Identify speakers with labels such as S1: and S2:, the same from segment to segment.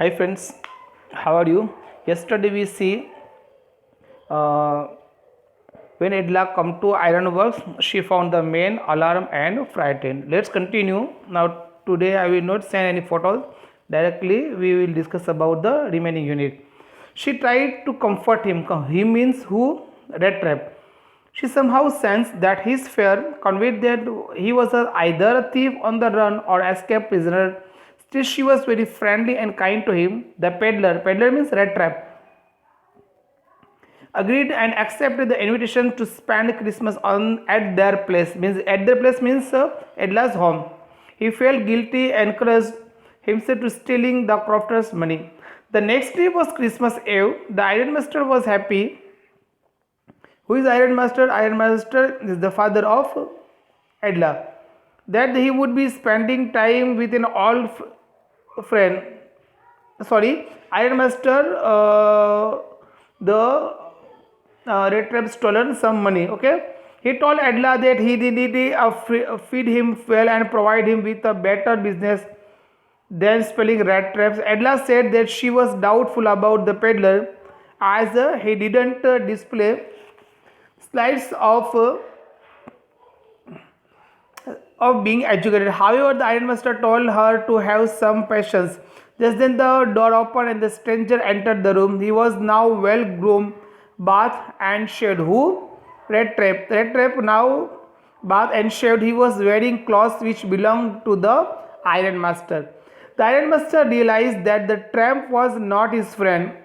S1: Hi friends, how are you? Yesterday we see uh, when Edla come to ironworks, she found the main alarm and frightened. Let's continue. Now today I will not send any photos. Directly we will discuss about the remaining unit. She tried to comfort him. He means who? Red Trap. She somehow sensed that his fear conveyed that he was either a thief on the run or escaped prisoner. Still, she was very friendly and kind to him. The peddler means Red Trap, agreed and accepted the invitation to spend Christmas on at their place. Means Edla's home. He felt guilty and encouraged himself to stealing the crofter's money. The next day was Christmas Eve. The ironmaster was happy. Who is Ironmaster? Ironmaster is the father of Edla. That he would be spending time with an old friend. Sorry, Ironmaster, the Red Trap stolen some money. Okay, he told Edla that he did feed him well and provide him with a better business than spelling rat traps. Edla said that she was doubtful about the peddler as he didn't display slides of being educated. However, the ironmaster told her to have some patience. Just then the door opened and the stranger entered the room. He was now well groomed, bath and shaved. Who? Red Trap. Red Trap now bath and shaved. He was wearing clothes which belonged to the ironmaster. The ironmaster realized that the tramp was not his friend.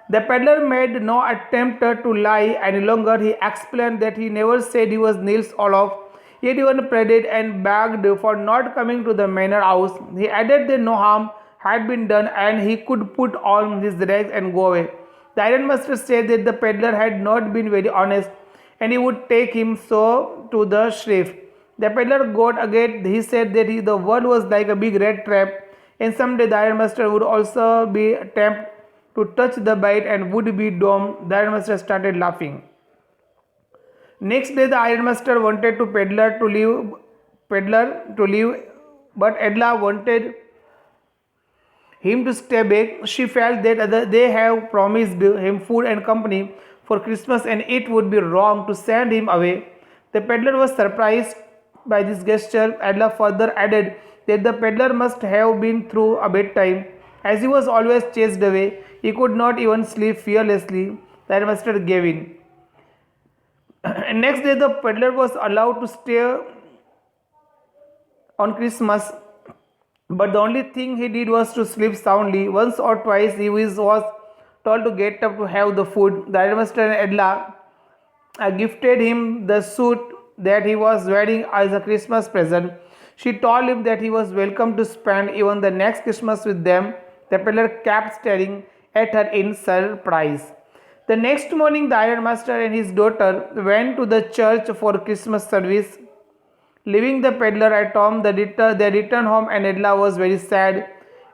S1: The peddler made no attempt to lie any longer. He explained that he never said he was Nils Olof. He had even pleaded and begged for not coming to the manor house. He added that no harm had been done and he could put on his rags and go away. The ironmaster said that the peddler had not been very honest and he would take him so to the sheriff. The peddler got again. He said that the world was like a big red trap and someday the ironmaster would also be tempted to touch the bite and would be doomed. The ironmaster started laughing. Next day, the ironmaster wanted to peddler to leave, but Edla wanted him to stay back. She felt that they have promised him food and company for Christmas, and it would be wrong to send him away. The peddler was surprised by this gesture. Edla further added that the peddler must have been through a bad time, as he was always chased away. He could not even sleep fearlessly. The headmaster gave in. Next day, the peddler was allowed to stay on Christmas, but the only thing he did was to sleep soundly. Once or twice, he was told to get up to have the food. The headmaster and Edla gifted him the suit that he was wearing as a Christmas present. She told him that he was welcome to spend even the next Christmas with them. The peddler kept staring at her in surprise. The next morning, the ironmaster and his daughter went to the church for Christmas service. Leaving the peddler at home, they returned home and Edla was very sad.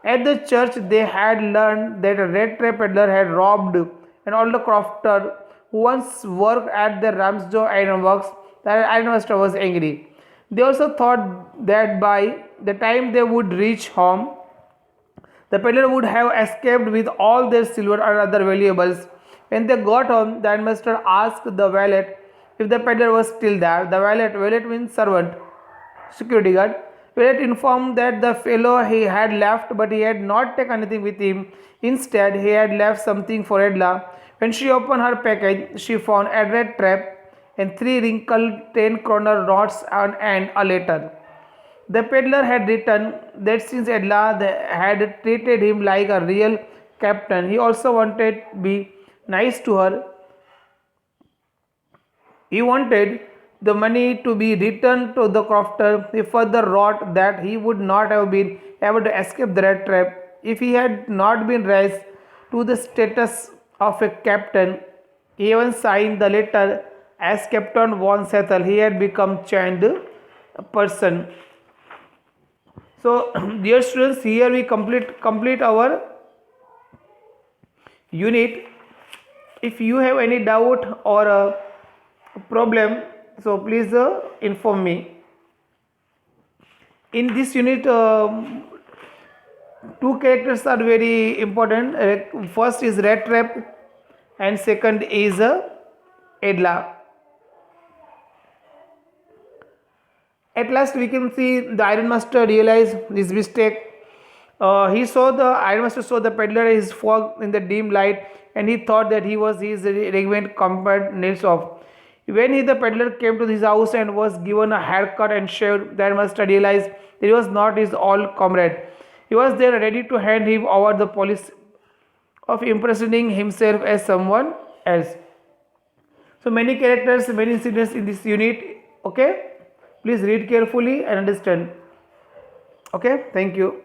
S1: At the church, they had learned that a red trap peddler had robbed an old crofter who once worked at the Ramsjo Ironworks. The ironmaster was angry. They also thought that by the time they would reach home, the peddler would have escaped with all their silver and other valuables. When they got home, the headmaster asked the valet if the peddler was still there. The valet means servant, security guard. Valet informed that the fellow he had left, but he had not taken anything with him. Instead, he had left something for Edla. When she opened her package, she found a red trap and three wrinkled 10 kroner notes and a letter. The peddler had written that since Edla had treated him like a real captain, he also wanted to be nice to her. He wanted the money to be returned to the crofter. He further wrote that he would not have been able to escape the red trap if he had not been raised to the status of a captain. He even signed the letter as Captain von Sethel. He had become chained person. So, dear students, here we complete our unit. If you have any doubt or a problem, so please inform me. In this unit, Two characters are very important. First is Rat Trap, and second is Edla. At last, we can see the Iron Master realize his mistake. The Iron Master saw the peddler his fog in the dim light, and he thought that he was his regiment compared nails off. When the peddler came to his house and was given a haircut and shaved, the Iron Master realized that he was not his old comrade. He was there ready to hand him over the police of impersonating himself as someone else. So many characters, many incidents in this unit. Okay, please read carefully and understand. Okay, thank you.